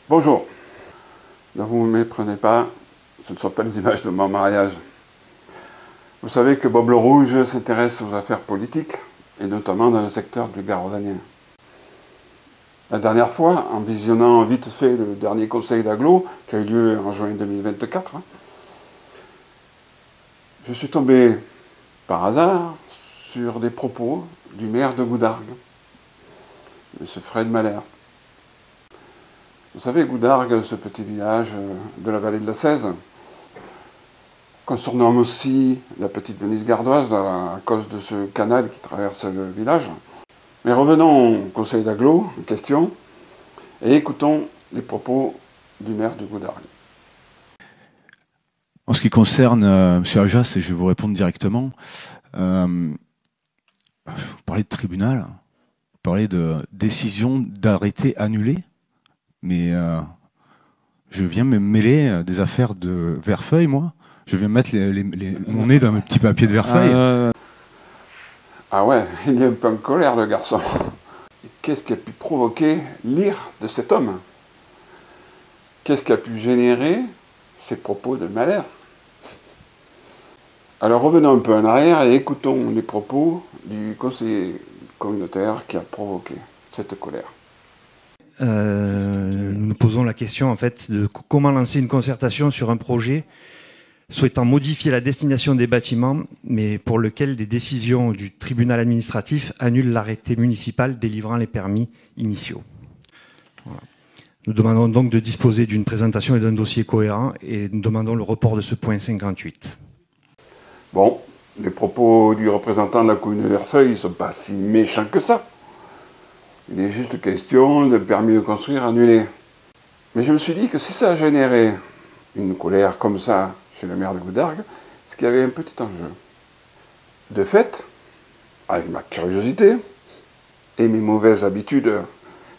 Bonjour, ne vous méprenez pas, ce ne sont pas les images de mon mariage. Vous savez que Bob le Rouge s'intéresse aux affaires politiques, et notamment dans le secteur du Gard rhodanien. La dernière fois, en visionnant vite fait le dernier conseil d'agglo, qui a eu lieu en juin 2024, je suis tombé par hasard sur des propos du maire de Goudargues, M. Fred Mahler. Vous savez, Goudargues, ce petit village de la vallée de la Cèze, qu'on surnomme aussi la petite Venise gardoise à cause de ce canal qui traverse le village. Mais revenons au conseil d'agglo en question et écoutons les propos du maire de Goudargues. En ce qui concerne M. Ajas, et je vais vous répondre directement, vous parlez de tribunal, vous parlez de décision d'arrêté annulée. Mais je viens me mêler des affaires de Verfeuille, moi. Je viens mettre mon nez dans mes petits papiers de Verfeuille. Ah ouais, il est un peu en colère, le garçon. Qu'est-ce qui a pu provoquer l'ire de cet homme? Qu'est-ce qui a pu générer ces propos de Mahler? Alors revenons un peu en arrière et écoutons les propos du conseiller communautaire qui a provoqué cette colère. Nous nous posons la question en fait de comment lancer une concertation sur un projet souhaitant modifier la destination des bâtiments, mais pour lequel des décisions du tribunal administratif annulent l'arrêté municipal délivrant les permis initiaux. Voilà. Nous demandons donc de disposer d'une présentation et d'un dossier cohérent et nous demandons le report de ce point 58. Bon, les propos du représentant de la commune de Verfeuille ne sont pas si méchants que ça. Il est juste question de permis de construire annulé. Mais je me suis dit que si ça a généré une colère comme ça chez le maire de Goudargues, c'est qu'il y avait un petit enjeu. De fait, avec ma curiosité et mes mauvaises habitudes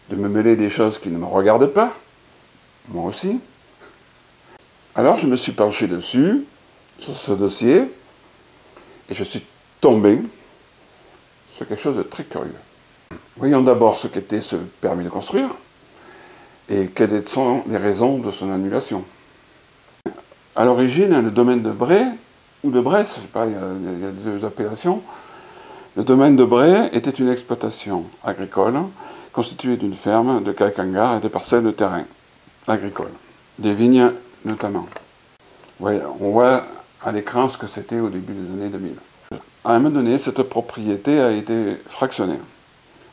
de me mêler des choses qui ne me regardent pas, moi aussi, alors je me suis penché dessus, sur ce dossier, et je suis tombé sur quelque chose de très curieux. Voyons d'abord ce qu'était ce permis de construire et quelles sont les raisons de son annulation. À l'origine, le domaine de Bray, ou de Bresse, je sais pas, il y a deux appellations, le domaine de Bray était une exploitation agricole constituée d'une ferme, de quelques hangars et de parcelles de terrain agricoles, des vignes notamment. Ouais, on voit à l'écran ce que c'était au début des années 2000. À un moment donné, cette propriété a été fractionnée,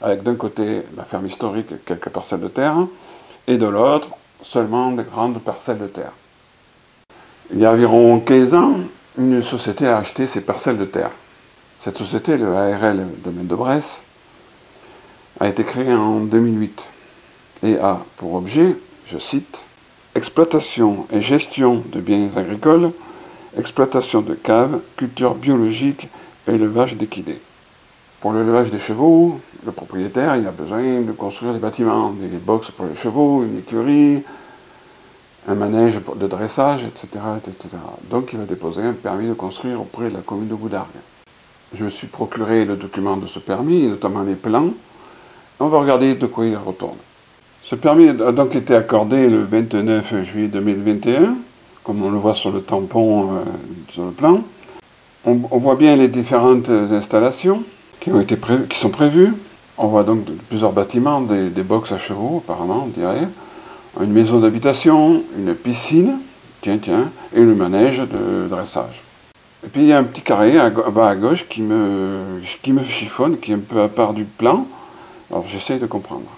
avec d'un côté la ferme historique et quelques parcelles de terre, et de l'autre seulement des grandes parcelles de terre. Il y a environ 15 ans, une société a acheté ces parcelles de terre. Cette société, le ARL Domaine de Bresse, a été créée en 2008 et a pour objet, je cite, « exploitation et gestion de biens agricoles, exploitation de caves, culture biologique et élevage d'équidés ». Pour l'élevage des chevaux, le propriétaire il a besoin de construire des bâtiments, des boxes pour les chevaux, une écurie, un manège de dressage, etc., etc. Donc il a déposé un permis de construire auprès de la commune de Goudargues. Je me suis procuré le document de ce permis, notamment les plans. On va regarder de quoi il retourne. Ce permis a donc été accordé le 29 juillet 2021, comme on le voit sur le tampon sur le plan. On voit bien les différentes installations qui sont prévues. On voit donc plusieurs bâtiments, des boxes à chevaux, apparemment, on dirait, une maison d'habitation, une piscine, et le manège de dressage. Et puis il y a un petit carré bas à gauche qui me chiffonne, qui est un peu à part du plan. Alors j'essaie de comprendre.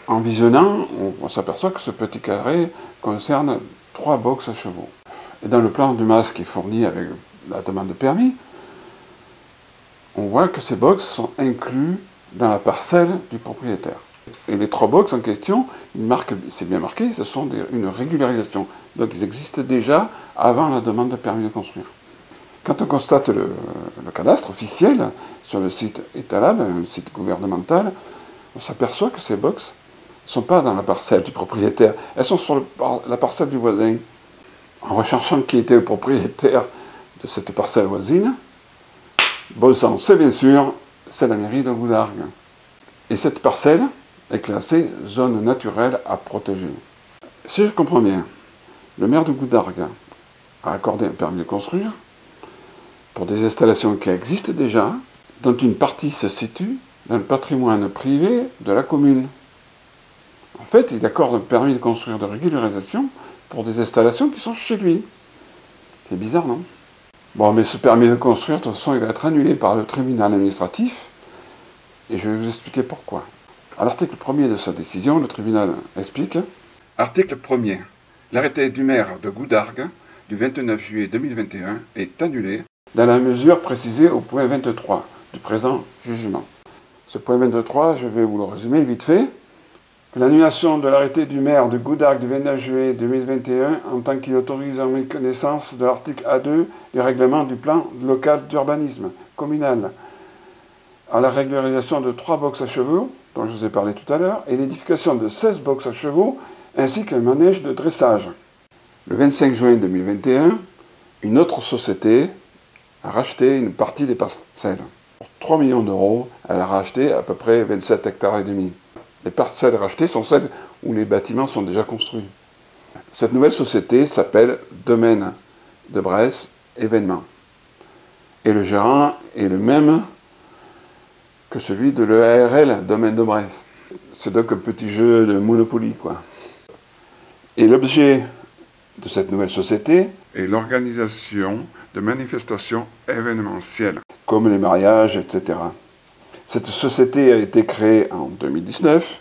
En visionnant, on s'aperçoit que ce petit carré concerne 3 boxes à chevaux. Et dans le plan du MAS qui est fourni avec la demande de permis, on voit que ces boxes sont inclus dans la parcelle du propriétaire. Et les 3 boxes en question, c'est bien marqué, ce sont une régularisation. Donc ils existent déjà avant la demande de permis de construire. Quand on constate le cadastre officiel sur le site Etalab, un site gouvernemental, on s'aperçoit que ces box ne sont pas dans la parcelle du propriétaire, elles sont sur la parcelle du voisin. En recherchant qui était le propriétaire de cette parcelle voisine, bon sang, c'est bien sûr, c'est la mairie de Goudargues. Et cette parcelle est classée zone naturelle à protéger. Si je comprends bien, le maire de Goudargues a accordé un permis de construire pour des installations qui existent déjà, dont une partie se situe dans le patrimoine privé de la commune. En fait, il accorde un permis de construire de régularisation pour des installations qui sont chez lui. C'est bizarre, non? Bon, mais ce permis de construire, de toute façon, il va être annulé par le tribunal administratif, et je vais vous expliquer pourquoi. À l'article 1er de sa décision, le tribunal explique: article 1er. L'arrêté du maire de Goudargues du 29 juillet 2021 est annulé dans la mesure précisée au point 23 du présent jugement. Ce point 23, je vais vous le résumer vite fait. L'annulation de l'arrêté du maire de Goudargues du 29 juillet 2021 en tant qu'il autorise en méconnaissance de l'article A2 du règlement du plan local d'urbanisme communal à la régularisation de 3 boxes à chevaux, dont je vous ai parlé tout à l'heure, et l'édification de 16 boxes à chevaux, ainsi qu'un manège de dressage. Le 25 juin 2021, une autre société a racheté une partie des parcelles. Pour 3 millions d'euros, elle a racheté à peu près 27 hectares et demi. Les parcelles rachetées sont celles où les bâtiments sont déjà construits. Cette nouvelle société s'appelle Domaine de Bresse Événements. Et le gérant est le même que celui de l'EARL, Domaine de Bresse. C'est donc un petit jeu de Monopoly, quoi. Et l'objet de cette nouvelle société est l'organisation de manifestations événementielles, comme les mariages, etc. Cette société a été créée en 2019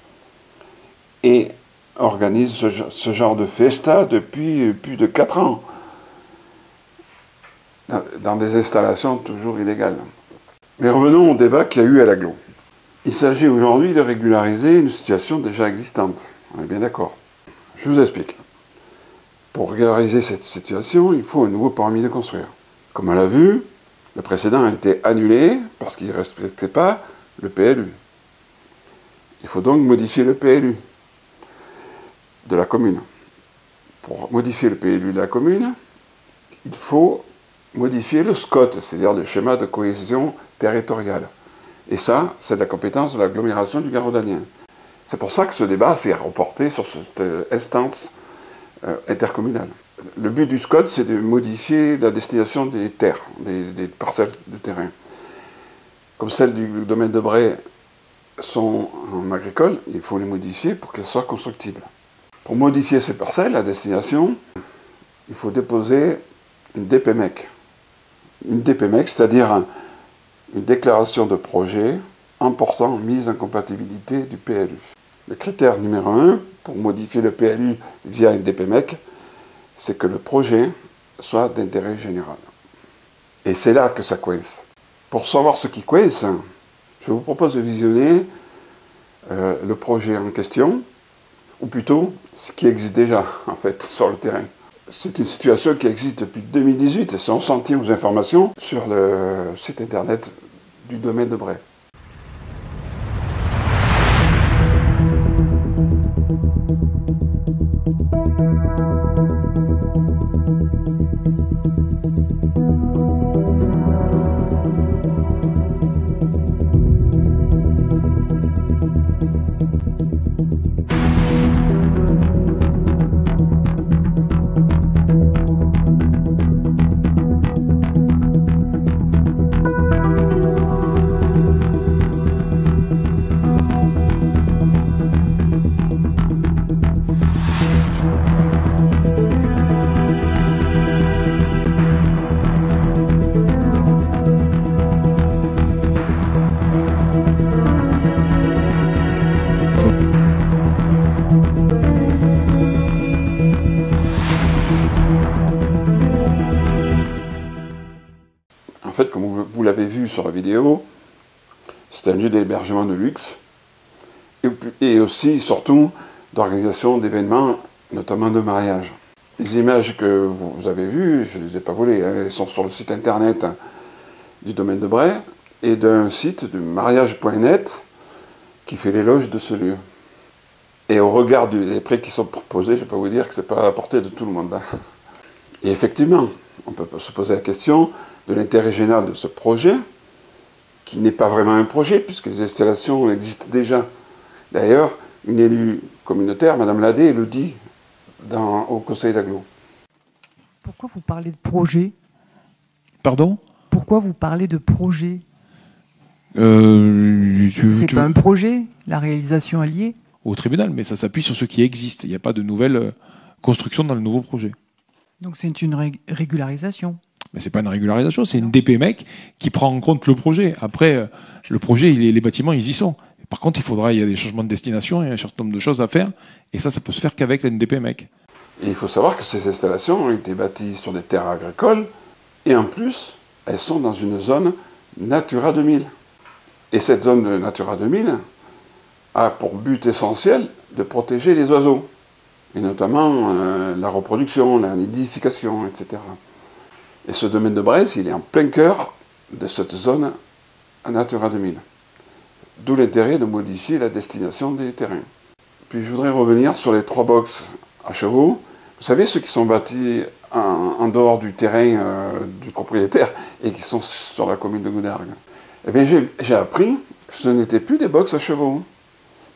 et organise ce genre de festa depuis plus de 4 ans, dans des installations toujours illégales. Mais revenons au débat qu'il y a eu à l'Aglo. Il s'agit aujourd'hui de régulariser une situation déjà existante. On est bien d'accord. Je vous explique. Pour régulariser cette situation, il faut un nouveau permis de construire. Comme on l'a vu, le précédent a été annulé parce qu'il ne respectait pas le PLU. Il faut donc modifier le PLU de la commune. Pour modifier le PLU de la commune, il faut modifier le SCOT, c'est-à-dire le schéma de cohésion territoriale. Et ça, c'est de la compétence de l'agglomération du Garaudalien. C'est pour ça que ce débat s'est reporté sur cette instance intercommunale. Le but du SCOT, c'est de modifier la destination des terres, des parcelles de terrain. Comme celles du domaine de Bray sont en agricole, il faut les modifier pour qu'elles soient constructibles. Pour modifier ces parcelles, la destination, il faut déposer une DPMEC. Une DPMEC, c'est-à-dire une déclaration de projet emportant mise en compatibilité du PLU. Le critère numéro 1 pour modifier le PLU via une DPMEC, c'est que le projet soit d'intérêt général. Et c'est là que ça coince. Pour savoir ce qui coince, je vous propose de visionner le projet en question, ou plutôt ce qui existe déjà, en fait, sur le terrain. C'est une situation qui existe depuis 2018 et on s'en tient aux informations sur le site internet du domaine de Bray. En fait, comme vous l'avez vu sur la vidéo, c'est un lieu d'hébergement de luxe et aussi, surtout, d'organisation d'événements, notamment de mariage. Les images que vous avez vues, je ne les ai pas volées, elles sont sur le site internet du domaine de Bray et d'un site de mariage.net qui fait l'éloge de ce lieu. Et au regard des prix qui sont proposés, je peux vous dire que ce n'est pas à la portée de tout le monde. Et effectivement, on peut se poser la question de l'intérêt général de ce projet, qui n'est pas vraiment un projet, puisque les installations existent déjà. D'ailleurs, une élue communautaire, Madame Ladé, le dit au Conseil d'Agglo. Pourquoi vous parlez de projet? Pardon? Pourquoi vous parlez de projet? C'est pas un projet, la réalisation alliée? Au tribunal, mais ça s'appuie sur ce qui existe. Il n'y a pas de nouvelle construction dans le nouveau projet. Donc c'est une régularisation? Mais c'est pas une régularisation, c'est une DPMEC qui prend en compte le projet. Après, le projet, les bâtiments, ils y sont. Par contre, il y a des changements de destination, il y a un certain nombre de choses à faire, et ça peut se faire qu'avec la DPMEC. Et il faut savoir que ces installations ont été bâties sur des terres agricoles, et en plus, elles sont dans une zone Natura 2000. Et cette zone Natura 2000 a pour but essentiel de protéger les oiseaux, et notamment la reproduction, la nidification, etc. Et ce domaine de Bresse, il est en plein cœur de cette zone Natura 2000. D'où l'intérêt de modifier la destination des terrains. Puis je voudrais revenir sur les 3 box à chevaux. Vous savez, ceux qui sont bâtis en dehors du terrain du propriétaire et qui sont sur la commune de Goudargues. Eh bien, j'ai appris que ce n'étaient plus des box à chevaux,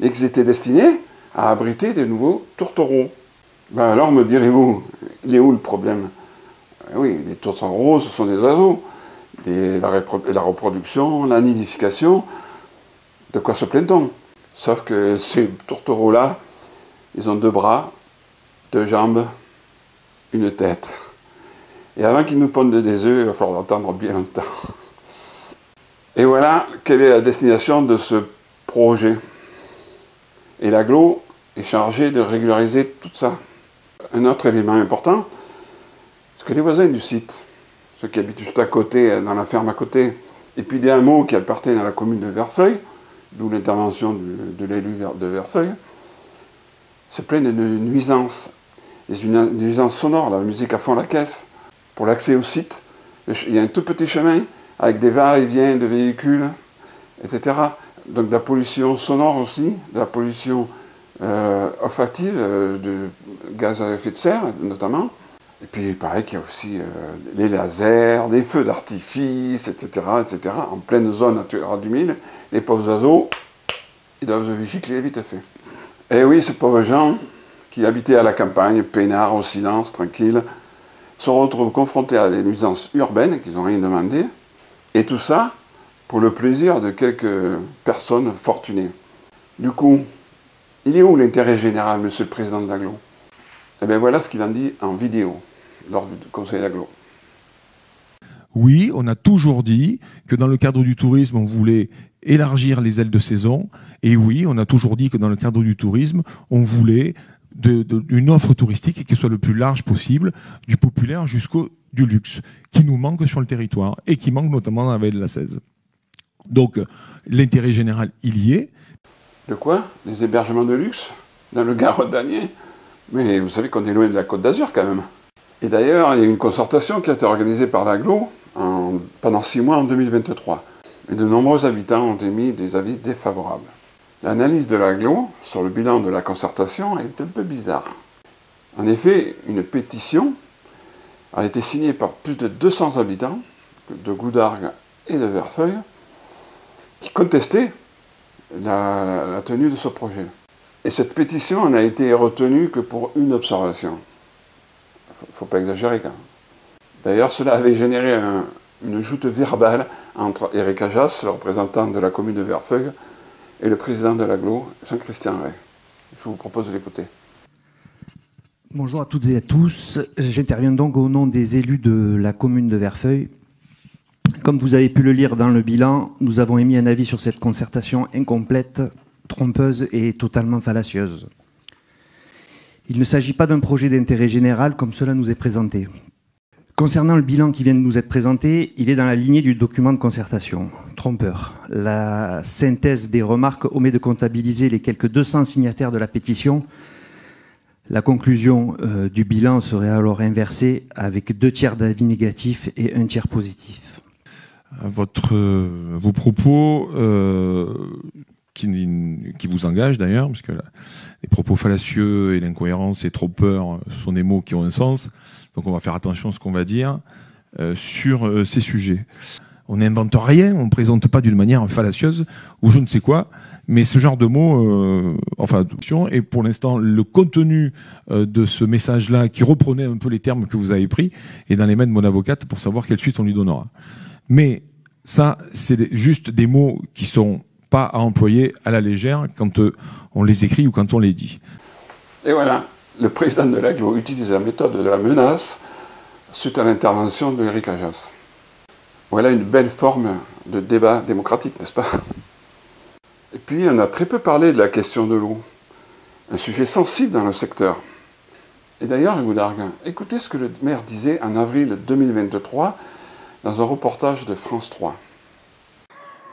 et qu'ils étaient destinés à abriter des nouveaux tourtereaux. Ben alors, me direz-vous, il est où le problème? Oui, les tourtereaux, ce sont des oiseaux. La reproduction, la nidification, de quoi se plaint-on? Sauf que ces tourtereaux-là, ils ont 2 bras, 2 jambes, une tête. Et avant qu'ils nous pondent des œufs, il va falloir attendre bien longtemps. Et voilà quelle est la destination de ce projet. Et l'Agglo est chargé de régulariser tout ça. Un autre élément important, c'est que les voisins du site, ceux qui habitent juste à côté, dans la ferme à côté, et puis des hameaux qui appartiennent à la commune de Verfeuille, d'où l'intervention de l'élu de Verfeuille, se plaignent de nuisances. Des nuisances sonores, la musique à fond la caisse. Pour l'accès au site, il y a un tout petit chemin avec des va-et-vient de véhicules, etc. Donc de la pollution sonore aussi, de la pollution olfactive, de gaz à effet de serre notamment. Et puis il paraît qu'il y a aussi les lasers, les feux d'artifice, etc., etc. En pleine zone Natura 2000, les pauvres oiseaux, ils doivent se gicler vite fait. Et oui, ces pauvres gens qui habitaient à la campagne, peinards, au silence, tranquilles, se retrouvent confrontés à des nuisances urbaines qu'ils n'ont rien demandé, et tout ça pour le plaisir de quelques personnes fortunées. Du coup, il est où l'intérêt général, monsieur le président de l'Agglo? Eh bien voilà ce qu'il en dit en vidéo, lors du Conseil d'Agglo. Oui, on a toujours dit que dans le cadre du tourisme, on voulait élargir les ailes de saison. Et oui, on a toujours dit que dans le cadre du tourisme, on voulait une offre touristique qui soit le plus large possible, du populaire jusqu'au du luxe, qui nous manque sur le territoire et qui manque notamment dans la vallée de la Cèze. Donc, l'intérêt général, il y est. De quoi? Des hébergements de luxe dans le Gard-Danier? Mais vous savez qu'on est loin de la Côte d'Azur quand même. Et d'ailleurs, il y a une concertation qui a été organisée par l'Agglo pendant 6 mois en 2023. Et de nombreux habitants ont émis des avis défavorables. L'analyse de l'Agglo sur le bilan de la concertation est un peu bizarre. En effet, une pétition a été signée par plus de 200 habitants de Goudargues et de Verfeuille qui contestaient la tenue de ce projet. Et cette pétition n'a été retenue que pour une observation. Il ne faut pas exagérer quand même. D'ailleurs, cela avait généré une joute verbale entre Éric Ajas, le représentant de la commune de Verfeuille, et le président de l'Agglo, Jean-Christian Ray. Je vous propose de l'écouter. Bonjour à toutes et à tous. J'interviens donc au nom des élus de la commune de Verfeuille. Comme vous avez pu le lire dans le bilan, nous avons émis un avis sur cette concertation incomplète, trompeuse et totalement fallacieuse. Il ne s'agit pas d'un projet d'intérêt général comme cela nous est présenté. Concernant le bilan qui vient de nous être présenté, il est dans la lignée du document de concertation. Trompeur. La synthèse des remarques omet de comptabiliser les quelques 200 signataires de la pétition, La conclusion du bilan serait alors inversée avec 2 tiers d'avis négatifs et 1 tiers positif. Vos propos qui vous engagent d'ailleurs, parce que les propos fallacieux et l'incohérence et trop peur, ce sont des mots qui ont un sens, donc on va faire attention à ce qu'on va dire sur ces sujets. On n'invente rien, on ne présente pas d'une manière fallacieuse ou je ne sais quoi, mais ce genre de mots, et pour l'instant, le contenu de ce message-là, qui reprenait un peu les termes que vous avez pris, est dans les mains de mon avocate pour savoir quelle suite on lui donnera. Mais ça, c'est juste des mots qui sont pas à employer à la légère quand on les écrit ou quand on les dit. Et voilà, le président de l'AGLO utilise la méthode de la menace suite à l'intervention de Éric Ajas. Voilà une belle forme de débat démocratique, n'est-ce pas? Et puis, on a très peu parlé de la question de l'eau, un sujet sensible dans le secteur. Et d'ailleurs, je vous largue, écoutez ce que le maire disait en avril 2023 dans un reportage de France 3.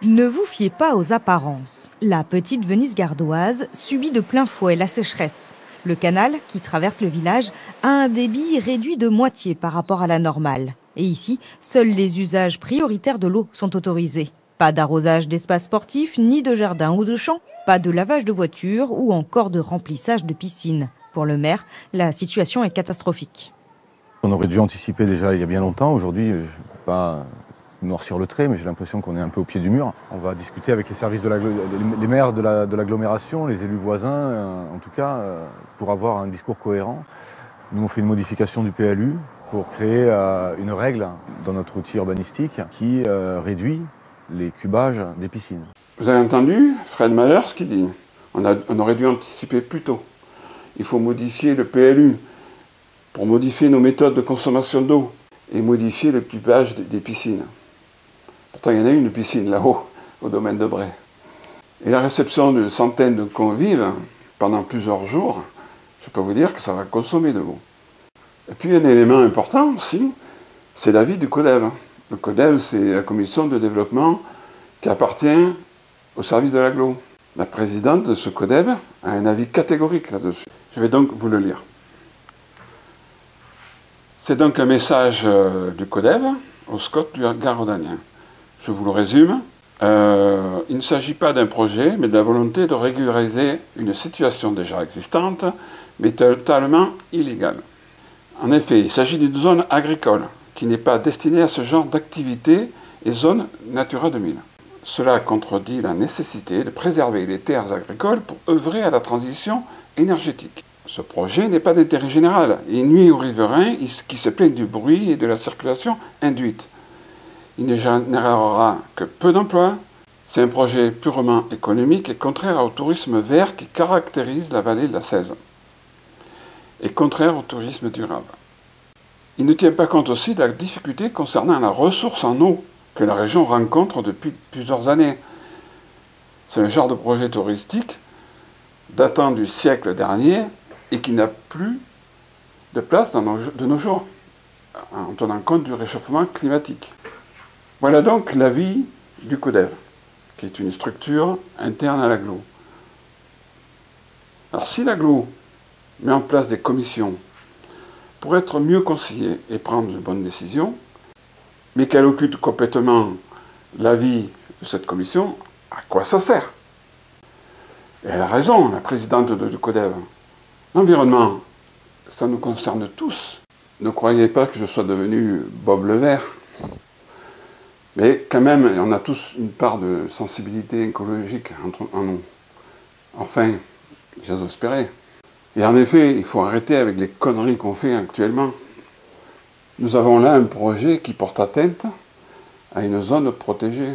Ne vous fiez pas aux apparences. La petite Venise gardoise subit de plein fouet la sécheresse. Le canal, qui traverse le village, a un débit réduit de moitié par rapport à la normale. Et ici, seuls les usages prioritaires de l'eau sont autorisés. Pas d'arrosage d'espaces sportifs, ni de jardins ou de champs, pas de lavage de voitures ou encore de remplissage de piscines. Pour le maire, la situation est catastrophique. On aurait dû anticiper déjà il y a bien longtemps. Aujourd'hui, je ne vais pas noircir le trait, mais j'ai l'impression qu'on est un peu au pied du mur. On va discuter avec les services les maires de l'agglomération, les élus voisins, en tout cas, pour avoir un discours cohérent. Nous, on fait une modification du PLU pour créer une règle dans notre outil urbanistique qui réduit les cubages des piscines. Vous avez entendu Fred Mahler ce qu'il dit. On aurait dû anticiper plus tôt. Il faut modifier le PLU pour modifier nos méthodes de consommation d'eau et modifier le cubage des piscines. Pourtant, il y en a une piscine là-haut, au domaine de Bray. Et la réception de centaines de convives pendant plusieurs jours, je peux vous dire que ça va consommer de l'eau. Et puis, un élément important aussi, c'est l'avis du CODEV. Le CODEV, c'est la commission de développement qui appartient au service de l'AGLO. La présidente de ce CODEV a un avis catégorique là-dessus. Je vais donc vous le lire. C'est donc un message du CODEV au SCOT du Garaudagnen. Je vous le résume. Il ne s'agit pas d'un projet, mais de la volonté de régulariser une situation déjà existante, mais totalement illégale. En effet, il s'agit d'une zone agricole qui n'est pas destinée à ce genre d'activité et zone Natura 2000. Cela contredit la nécessité de préserver les terres agricoles pour œuvrer à la transition énergétique. Ce projet n'est pas d'intérêt général. Il nuit aux riverains qui se plaignent du bruit et de la circulation induite. Il ne générera que peu d'emplois. C'est un projet purement économique et contraire au tourisme vert qui caractérise la vallée de la Cèze. Et contraire au tourisme durable. Il ne tient pas compte aussi de la difficulté concernant la ressource en eau que la région rencontre depuis plusieurs années. C'est un genre de projet touristique datant du siècle dernier et qui n'a plus de place de nos jours, en tenant compte du réchauffement climatique. Voilà donc l'avis du CODEV, qui est une structure interne à l'AGLO. Alors si l'AGLO met en place des commissions pour être mieux conseillée et prendre de bonnes décisions, mais qu'elle occulte complètement l'avis de cette commission, à quoi ça sert? Et elle a raison, la présidente de CODEV. L'environnement, ça nous concerne tous. Ne croyez pas que je sois devenu Bob le Vert. Mais quand même, on a tous une part de sensibilité écologique en nous. Enfin, j'ose espérer. Et en effet, il faut arrêter avec les conneries qu'on fait actuellement. Nous avons là un projet qui porte atteinte à une zone protégée.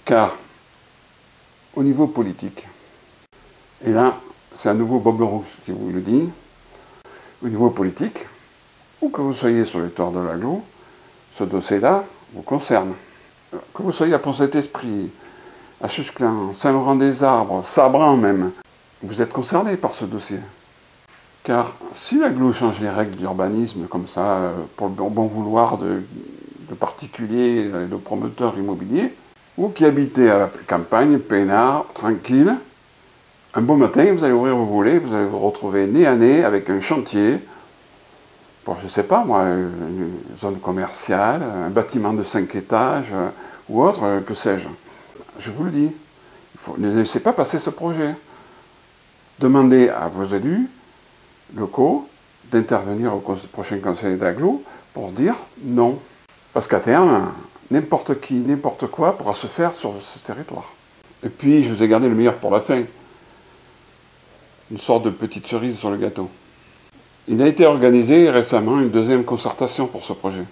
Car, au niveau politique, et là, c'est à nouveau Bob le Rouge qui vous le dit, au niveau politique, où que vous soyez sur le territoire de l'AGLO, ce dossier-là vous concerne. Que vous soyez à Pont-Saint-Esprit, à Chusclin, Saint-Laurent-des-Arbres, Sabran même, vous êtes concerné par ce dossier. Car si l'AGLO change les règles d'urbanisme comme ça, pour le bon vouloir de particuliers et de promoteurs immobiliers, vous qui habitez à la campagne, peinard, tranquille, Un beau matin, vous allez ouvrir vos volets, vous allez vous retrouver nez à nez avec un chantier, pour, je ne sais pas moi, une zone commerciale, un bâtiment de 5 étages ou autre, que sais-je. Je vous le dis, ne laissez pas passer ce projet. Demandez à vos élus locaux d'intervenir au prochain conseil d'agglo pour dire non. Parce qu'à terme, n'importe qui, n'importe quoi pourra se faire sur ce territoire. Et puis, je vous ai gardé le meilleur pour la fin. Une sorte de petite cerise sur le gâteau. Il a été organisé récemment une deuxième concertation pour ce projet.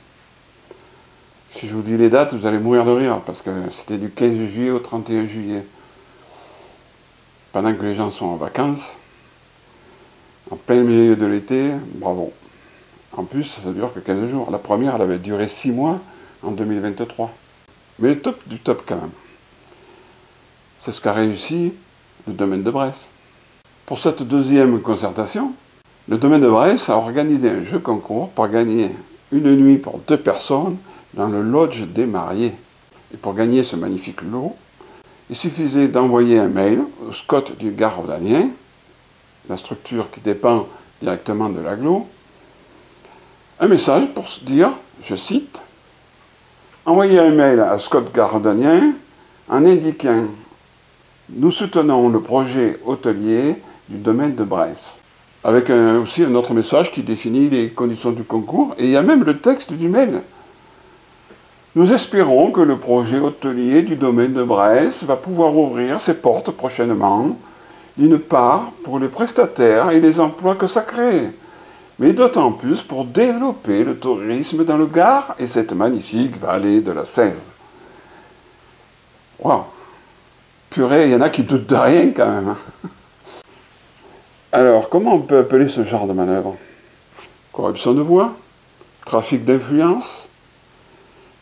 Si je vous dis les dates, vous allez mourir de rire, parce que c'était du 15 juillet au 31 juillet. Pendant que les gens sont en vacances, en plein milieu de l'été, bravo. En plus, ça dure que 15 jours. La première, elle avait duré 6 mois en 2023. Mais le top du top quand même. C'est ce qu'a réussi le domaine de Bresse. Pour cette deuxième concertation, le domaine de Bresse a organisé un jeu concours pour gagner une nuit pour 2 personnes dans le lodge des mariés. Et pour gagner ce magnifique lot, il suffisait d'envoyer un mail au SCOT du Gard rhodanien, la structure qui dépend directement de l'agglo, un message pour se dire, je cite, « Envoyez un mail à SCOT Gard rhodanien en indiquant « Nous soutenons le projet hôtelier du domaine de Bresse ». Avec aussi un autre message qui définit les conditions du concours, et il y a même le texte du mail. Nous espérons que le projet hôtelier du domaine de Bresse va pouvoir ouvrir ses portes prochainement, d'une part pour les prestataires et les emplois que ça crée, mais d'autant plus pour développer le tourisme dans le Gard et cette magnifique vallée de la Cèze. Waouh! Purée, il y en a qui doutent de rien quand même. Alors, comment on peut appeler ce genre de manœuvre? Corruption de voix? Trafic d'influence?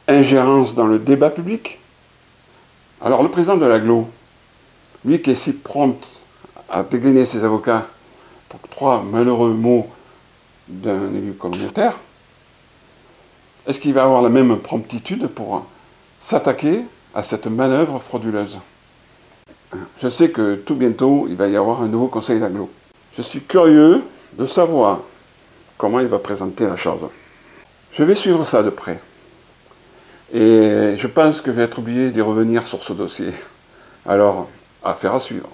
Ingérence dans le débat public? Alors, le président de l'agglo, lui qui est si prompt à dégainer ses avocats pour 3 malheureux mots d'un élu communautaire, est-ce qu'il va avoir la même promptitude pour s'attaquer à cette manœuvre frauduleuse? Je sais que tout bientôt, il va y avoir un nouveau conseil d'agglo. Je suis curieux de savoir comment il va présenter la chose. Je vais suivre ça de près. Et je pense que je vais être obligé d'y revenir sur ce dossier. Alors, affaire à suivre.